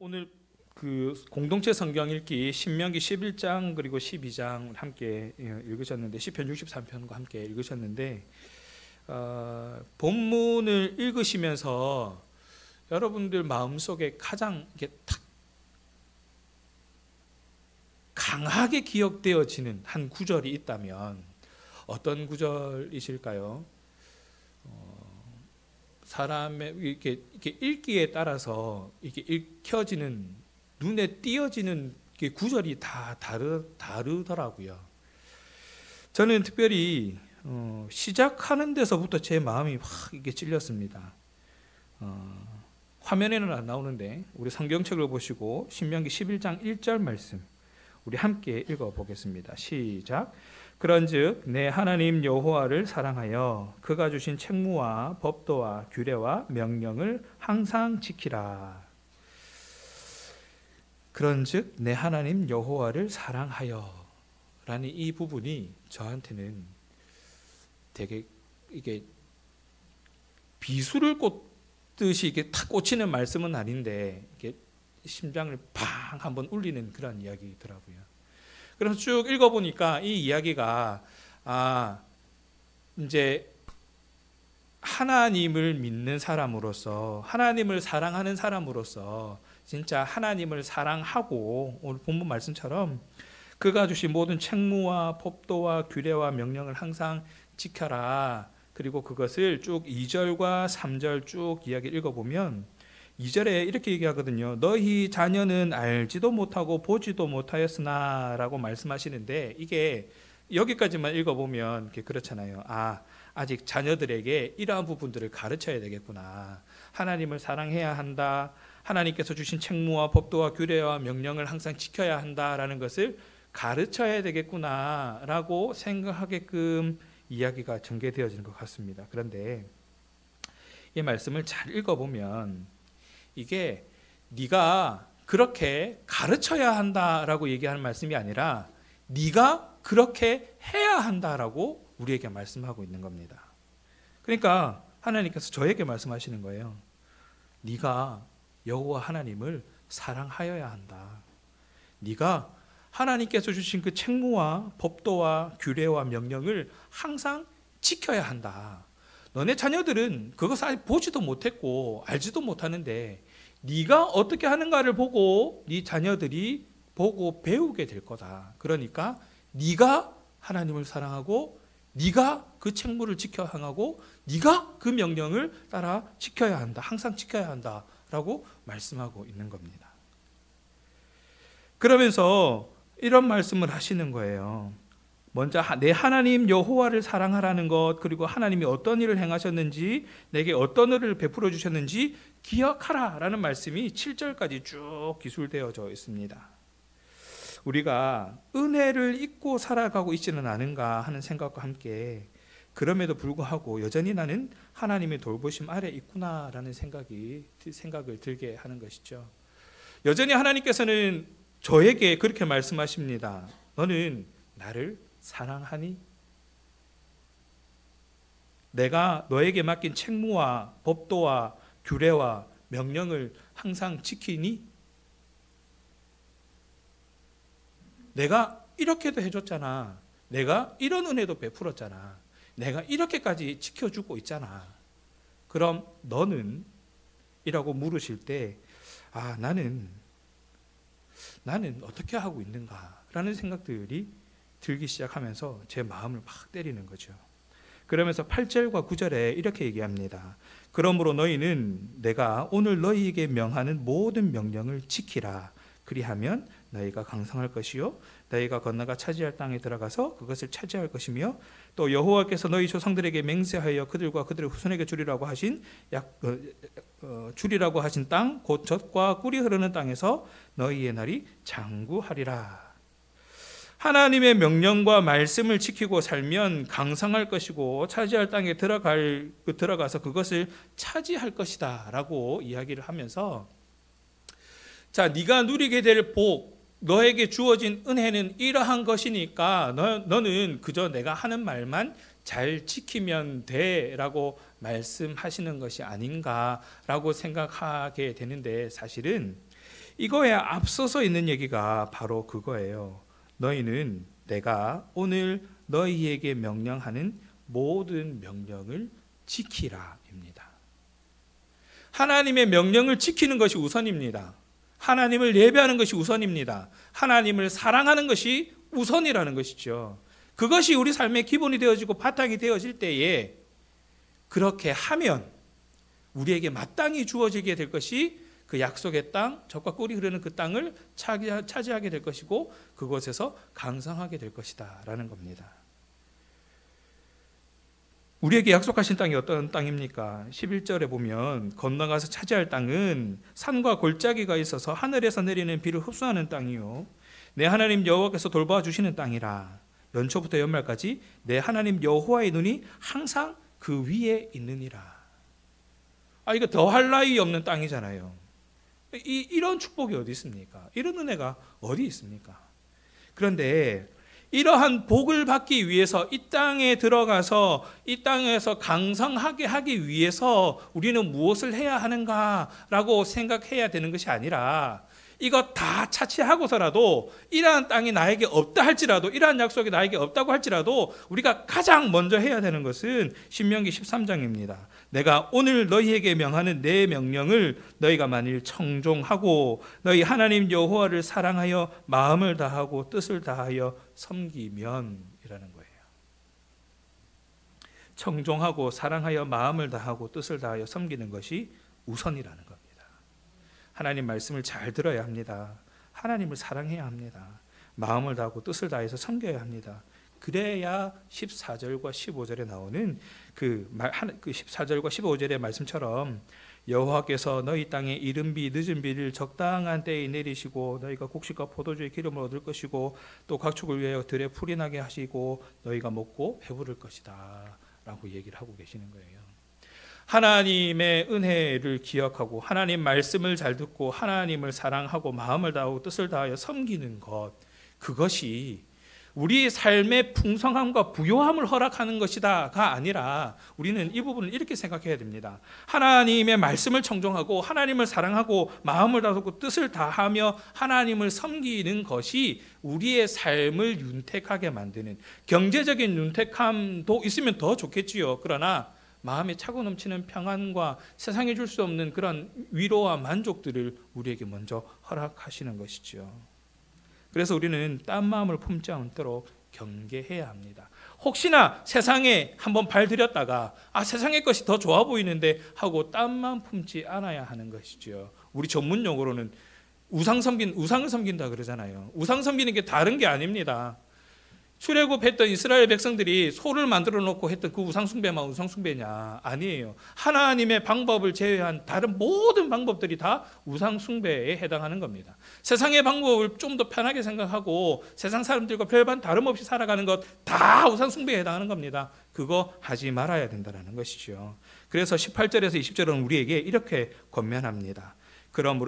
오늘 그 공동체 성경 읽기 신명기 11장 그리고 12장 함께 읽으셨는데 시편 63편과 함께 읽으셨는데 본문을 읽으시면서 여러분들 마음속에 가장 이게 탁 강하게 기억되어지는 한 구절이 있다면 어떤 구절이실까요? 사람의 이렇게 읽기에 따라서 이렇게 읽혀지는 눈에 띄어지는 구절이 다 다르더라고요. 저는 특별히 시작하는 데서부터 제 마음이 확 이게 찔렸습니다. 화면에는 안 나오는데 우리 성경책을 보시고 신명기 11장 1절 말씀 우리 함께 읽어보겠습니다. 시작. 그런즉 내 하나님 여호와를 사랑하여 그가 주신 책무와 법도와 규례와 명령을 항상 지키라. 그런즉 내 하나님 여호와를 사랑하여 라는 이 부분이 저한테는 되게 이게 비수를 꽂듯이 이게 탁 꽂히는 말씀은 아닌데 이게 심장을 팡 한번 울리는 그런 이야기더라고요. 그래서 쭉 읽어보니까 이 이야기가 이제 하나님을 믿는 사람으로서 하나님을 사랑하는 사람으로서 진짜 하나님을 사랑하고 오늘 본문 말씀처럼 그가 주신 모든 책무와 법도와 규례와 명령을 항상 지켜라. 그리고 그것을 쭉 2절과 3절 쭉 이야기 읽어보면 2절에 이렇게 얘기하거든요. 너희 자녀는 알지도 못하고 보지도 못하였으나 라고 말씀하시는데 이게 여기까지만 읽어보면 그렇잖아요. 아직 자녀들에게 이러한 부분들을 가르쳐야 되겠구나. 하나님을 사랑해야 한다. 하나님께서 주신 책무와 법도와 규례와 명령을 항상 지켜야 한다라는 것을 가르쳐야 되겠구나 라고 생각하게끔 이야기가 전개되어지는 것 같습니다. 그런데 이 말씀을 잘 읽어보면 이게 네가 그렇게 가르쳐야 한다라고 얘기하는 말씀이 아니라 네가 그렇게 해야 한다라고 우리에게 말씀하고 있는 겁니다. 그러니까 하나님께서 저에게 말씀하시는 거예요. 네가 여호와 하나님을 사랑하여야 한다. 네가 하나님께서 주신 그 책무와 법도와 규례와 명령을 항상 지켜야 한다. 너네 자녀들은 그것을 보지도 못했고 알지도 못하는데 네가 어떻게 하는가를 보고 네 자녀들이 보고 배우게 될 거다. 그러니까 네가 하나님을 사랑하고 네가 그 책무를 지켜야 하고 네가 그 명령을 따라 지켜야 한다. 항상 지켜야 한다라고 말씀하고 있는 겁니다. 그러면서 이런 말씀을 하시는 거예요. 먼저 내 하나님 여호와를 사랑하라는 것, 그리고 하나님이 어떤 일을 행하셨는지, 내게 어떤 일을 베풀어 주셨는지 기억하라라는 말씀이 7절까지 쭉 기술되어져 있습니다. 우리가 은혜를 잊고 살아가고 있지는 않은가 하는 생각과 함께 그럼에도 불구하고 여전히 나는 하나님의 돌보심 아래 있구나라는 생각을 들게 하는 것이죠. 여전히 하나님께서는 저에게 그렇게 말씀하십니다. 너는 나를 사랑하니? 내가 너에게 맡긴 책무와 법도와 규례와 명령을 항상 지키니? 내가 이렇게도 해줬잖아. 내가 이런 은혜도 베풀었잖아. 내가 이렇게까지 지켜주고 있잖아. 그럼 너는? 이라고 물으실 때 나는 어떻게 하고 있는가? 라는 생각들이 들기 시작하면서 제 마음을 막 때리는 거죠. 그러면서 8절과 9절에 이렇게 얘기합니다. 그러므로 너희는 내가 오늘 너희에게 명하는 모든 명령을 지키라. 그리하면 너희가 강성할 것이요 너희가 건너가 차지할 땅에 들어가서 그것을 차지할 것이며 또 여호와께서 너희 조상들에게 맹세하여 그들과 그들의 후손에게 주리라고 하신 땅 곧 젖과 꿀이 흐르는 땅에서 너희의 날이 장구하리라. 하나님의 명령과 말씀을 지키고 살면 강성할 것이고 차지할 땅에 들어가서 그것을 차지할 것이다 라고 이야기를 하면서 자, 네가 누리게 될 복, 너에게 주어진 은혜는 이러한 것이니까 너는 그저 내가 하는 말만 잘 지키면 돼 라고 말씀하시는 것이 아닌가라고 생각하게 되는데 사실은 이거에 앞서서 있는 얘기가 바로 그거예요. 너희는 내가 오늘 너희에게 명령하는 모든 명령을 지키라입니다. 하나님의 명령을 지키는 것이 우선입니다. 하나님을 예배하는 것이 우선입니다. 하나님을 사랑하는 것이 우선이라는 것이죠. 그것이 우리 삶의 기본이 되어지고 바탕이 되어질 때에 그렇게 하면 우리에게 마땅히 주어지게 될 것이 그 약속의 땅, 젖과 꿀이 흐르는 그 땅을 차지하게 될 것이고 그곳에서 강성하게 될 것이다 라는 겁니다. 우리에게 약속하신 땅이 어떤 땅입니까? 11절에 보면 건너가서 차지할 땅은 산과 골짜기가 있어서 하늘에서 내리는 비를 흡수하는 땅이요 내 하나님 여호와께서 돌보아 주시는 땅이라. 연초부터 연말까지 내 하나님 여호와의 눈이 항상 그 위에 있느니라. 이거 더할 나위 없는 땅이잖아요. 이런 축복이 어디 있습니까? 이런 은혜가 어디 있습니까? 그런데 이러한 복을 받기 위해서 이 땅에 들어가서 이 땅에서 강성하게 하기 위해서 우리는 무엇을 해야 하는가라고 생각해야 되는 것이 아니라 이거 다 차치하고서라도 이러한 땅이 나에게 없다 할지라도 이러한 약속이 나에게 없다고 할지라도 우리가 가장 먼저 해야 되는 것은 신명기 13장입니다. 내가 오늘 너희에게 명하는 내 명령을 너희가 만일 청종하고 너희 하나님 여호와를 사랑하여 마음을 다하고 뜻을 다하여 섬기면 이라는 거예요. 청종하고 사랑하여 마음을 다하고 뜻을 다하여 섬기는 것이 우선이라는 겁니다. 하나님 말씀을 잘 들어야 합니다. 하나님을 사랑해야 합니다. 마음을 다하고 뜻을 다해서 섬겨야 합니다. 그래야 14절과 15절에 나오는 그 14절과 15절의 말씀처럼 여호와께서 너희 땅에 이른 비 늦은 비를 적당한 때에 내리시고 너희가 곡식과 포도주의 기름을 얻을 것이고 또 각축을 위하여 들에 풀이 나게 하시고 너희가 먹고 배부를 것이다 라고 얘기를 하고 계시는 거예요. 하나님의 은혜를 기억하고 하나님 말씀을 잘 듣고 하나님을 사랑하고 마음을 다하고 뜻을 다하여 섬기는 것, 그것이 우리의 삶의 풍성함과 부요함을 허락하는 것이다가 아니라 우리는 이 부분을 이렇게 생각해야 됩니다. 하나님의 말씀을 청종하고 하나님을 사랑하고 마음을 다하고 뜻을 다하며 하나님을 섬기는 것이 우리의 삶을 윤택하게 만드는, 경제적인 윤택함도 있으면 더 좋겠지요. 그러나 마음에 차고 넘치는 평안과 세상에 줄 수 없는 그런 위로와 만족들을 우리에게 먼저 허락하시는 것이죠. 그래서 우리는 딴 마음을 품지 않도록 경계해야 합니다. 혹시나 세상에 한번 발들였다가 세상의 것이 더 좋아 보이는데 하고 딴 마음 품지 않아야 하는 것이죠. 우리 전문 용어로는 우상을 섬긴다 그러잖아요. 우상 섬기는 게 다른 게 아닙니다. 출애굽했던 이스라엘 백성들이 소를 만들어 놓고 했던 그 우상숭배만 우상숭배냐? 아니에요. 하나님의 방법을 제외한 다른 모든 방법들이 다 우상숭배에 해당하는 겁니다. 세상의 방법을 좀 더 편하게 생각하고 세상 사람들과 별반 다름없이 살아가는 것 다 우상숭배에 해당하는 겁니다. 그거 하지 말아야 된다는 것이죠. 그래서 18절에서 20절은 우리에게 이렇게 권면합니다.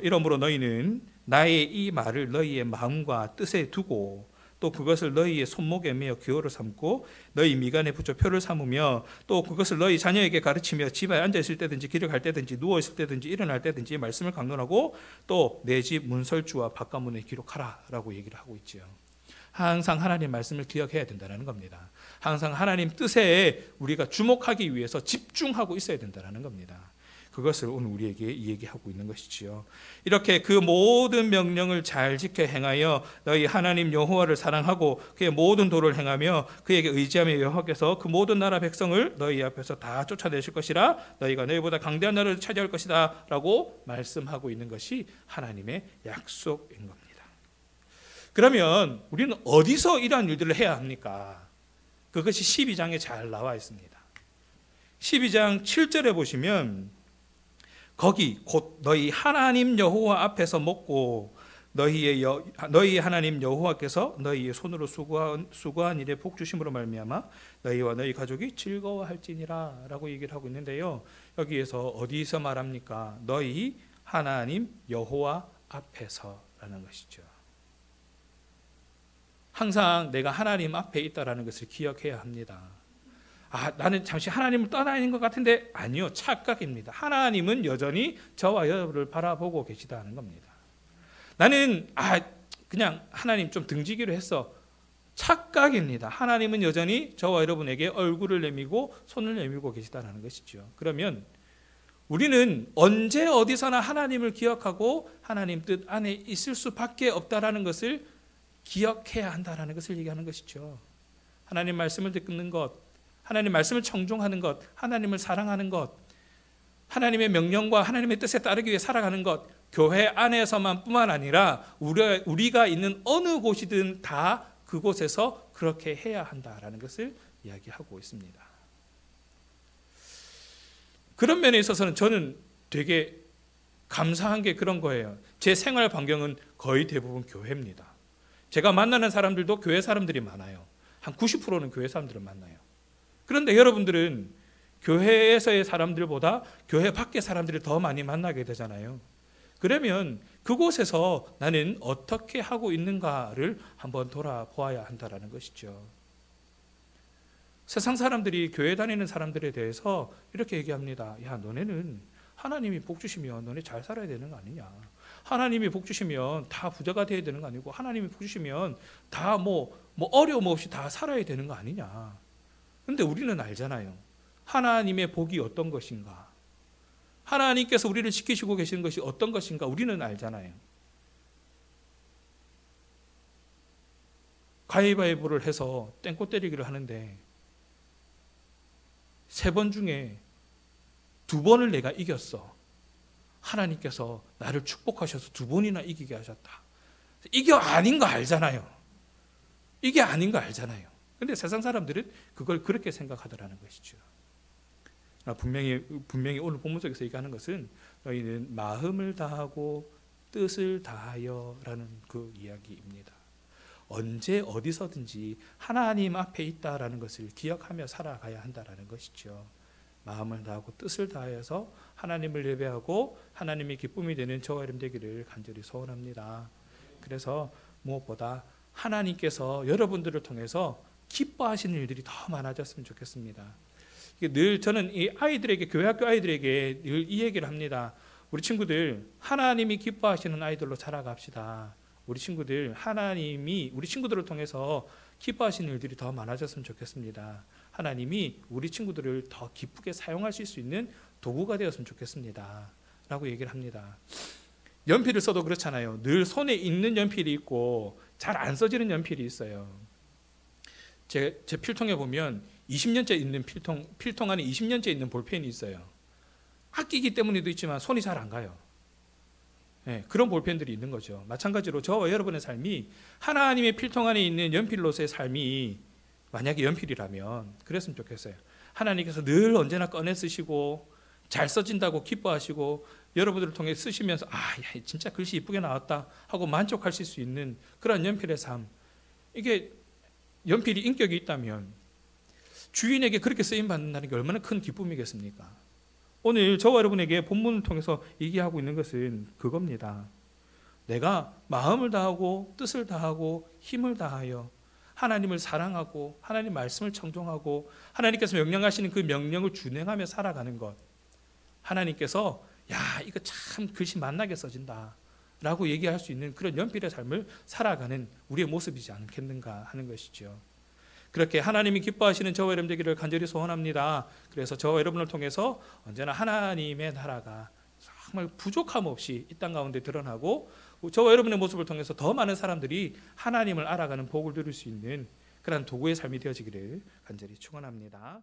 이러므로 너희는 나의 이 말을 너희의 마음과 뜻에 두고 또 그것을 너희의 손목에 매어 기호를 삼고 너희 미간에 붙여 표를 삼으며 또 그것을 너희 자녀에게 가르치며 집에 앉아 있을 때든지 길을 갈 때든지 누워 있을 때든지 일어날 때든지 말씀을 강론하고 또 내 집 문설주와 바깥문에 기록하라라고 얘기를 하고 있죠. 항상 하나님 말씀을 기억해야 된다는 겁니다. 항상 하나님 뜻에 우리가 주목하기 위해서 집중하고 있어야 된다는 겁니다. 그것을 오늘 우리에게 얘기하고 있는 것이지요. 이렇게 그 모든 명령을 잘 지켜 행하여 너희 하나님 여호와를 사랑하고 그의 모든 도를 행하며 그에게 의지하며 여호와께서 그 모든 나라 백성을 너희 앞에서 다 쫓아내실 것이라 너희가 너희보다 강대한 나라를 차지할 것이다 라고 말씀하고 있는 것이 하나님의 약속인 겁니다. 그러면 우리는 어디서 이러한 일들을 해야 합니까? 그것이 12장에 잘 나와 있습니다. 12장 7절에 보시면 거기 곧 너희 하나님 여호와 앞에서 먹고 너희 하나님 여호와께서 너희의 손으로 수고한 일에 복 주심으로 말미암아 너희와 너희 가족이 즐거워할지니라 라고 얘기를 하고 있는데요. 여기에서 어디서 말합니까? 너희 하나님 여호와 앞에서라는 것이죠. 항상 내가 하나님 앞에 있다라는 것을 기억해야 합니다. 나는 잠시 하나님을 떠나 있는 것 같은데 아니요, 착각입니다. 하나님은 여전히 저와 여러분을 바라보고 계시다는 겁니다. 나는 그냥 하나님 좀 등지기로 했어. 착각입니다. 하나님은 여전히 저와 여러분에게 얼굴을 내밀고 손을 내밀고 계시다는 것이죠. 그러면 우리는 언제 어디서나 하나님을 기억하고 하나님 뜻 안에 있을 수밖에 없다라는 것을 기억해야 한다라는 것을 얘기하는 것이죠. 하나님 말씀을 듣는 것, 하나님 말씀을 청종하는 것, 하나님을 사랑하는 것, 하나님의 명령과 하나님의 뜻에 따르기 위해 살아가는 것, 교회 안에서만 뿐만 아니라 우리가 있는 어느 곳이든 다 그곳에서 그렇게 해야 한다라는 것을 이야기하고 있습니다. 그런 면에 있어서는 저는 되게 감사한 게 그런 거예요. 제 생활 반경은 거의 대부분 교회입니다. 제가 만나는 사람들도 교회 사람들이 많아요. 한 90%는 교회 사람들을 만나요. 그런데 여러분들은 교회에서의 사람들보다 교회 밖의 사람들을 더 많이 만나게 되잖아요. 그러면 그곳에서 나는 어떻게 하고 있는가를 한번 돌아보아야 한다는 것이죠. 세상 사람들이 교회 다니는 사람들에 대해서 이렇게 얘기합니다. 야, 너네는 하나님이 복 주시면 너네 잘 살아야 되는 거 아니냐. 하나님이 복 주시면 다 부자가 돼야 되는 거 아니고 하나님이 복 주시면 다 뭐 어려움 없이 다 살아야 되는 거 아니냐. 근데 우리는 알잖아요. 하나님의 복이 어떤 것인가. 하나님께서 우리를 지키시고 계시는 것이 어떤 것인가 우리는 알잖아요. 가위바위보를 해서 땡꽃 때리기를 하는데 3번 중에 2번을 내가 이겼어. 하나님께서 나를 축복하셔서 2번이나 이기게 하셨다. 이게 아닌 거 알잖아요. 이게 아닌 거 알잖아요. 근데 세상 사람들은 그걸 그렇게 생각하더라는 것이죠. 분명히 오늘 본문 속에서 얘기하는 것은 너희는 마음을 다하고 뜻을 다하여라는 그 이야기입니다. 언제 어디서든지 하나님 앞에 있다라는 것을 기억하며 살아가야 한다라는 것이죠. 마음을 다하고 뜻을 다해서 하나님을 예배하고 하나님이 기쁨이 되는 저와 여러분 되기를 간절히 소원합니다. 그래서 무엇보다 하나님께서 여러분들을 통해서 기뻐하시는 일들이 더 많아졌으면 좋겠습니다. 늘 저는 이 아이들에게, 교회학교 아이들에게 늘 이 얘기를 합니다. 우리 친구들 하나님이 기뻐하시는 아이들로 자라갑시다. 우리 친구들 하나님이 우리 친구들을 통해서 기뻐하시는 일들이 더 많아졌으면 좋겠습니다. 하나님이 우리 친구들을 더 기쁘게 사용하실 수 있는 도구가 되었으면 좋겠습니다. 라고 얘기를 합니다. 연필을 써도 그렇잖아요. 늘 손에 있는 연필이 있고 잘 안 써지는 연필이 있어요. 제 필통에 보면 20년째 있는 필통 안에 20년째 있는 볼펜이 있어요. 아끼기 때문에도 있지만 손이 잘 안 가요. 네, 그런 볼펜들이 있는 거죠. 마찬가지로 저와 여러분의 삶이 하나님의 필통 안에 있는 연필로서의 삶이 만약에 연필이라면 그랬으면 좋겠어요. 하나님께서 늘 언제나 꺼내 쓰시고 잘 써진다고 기뻐하시고 여러분들을 통해 쓰시면서 야, 진짜 글씨 이쁘게 나왔다 하고 만족하실 수 있는 그런 연필의 삶. 이게 연필이 인격이 있다면 주인에게 그렇게 쓰임받는다는 게 얼마나 큰 기쁨이겠습니까? 오늘 저와 여러분에게 본문을 통해서 얘기하고 있는 것은 그겁니다. 내가 마음을 다하고 뜻을 다하고 힘을 다하여 하나님을 사랑하고 하나님 말씀을 청종하고 하나님께서 명령하시는 그 명령을 준행하며 살아가는 것. 하나님께서 야, 이거 참 글씨 맛나게 써진다 라고 얘기할 수 있는 그런 연필의 삶을 살아가는 우리의 모습이지 않겠는가 하는 것이죠. 그렇게 하나님이 기뻐하시는 저와 여러분 되기를 간절히 소원합니다. 그래서 저와 여러분을 통해서 언제나 하나님의 나라가 정말 부족함 없이 이 땅 가운데 드러나고 저와 여러분의 모습을 통해서 더 많은 사람들이 하나님을 알아가는 복을 누릴 수 있는 그런 도구의 삶이 되어지기를 간절히 축원합니다.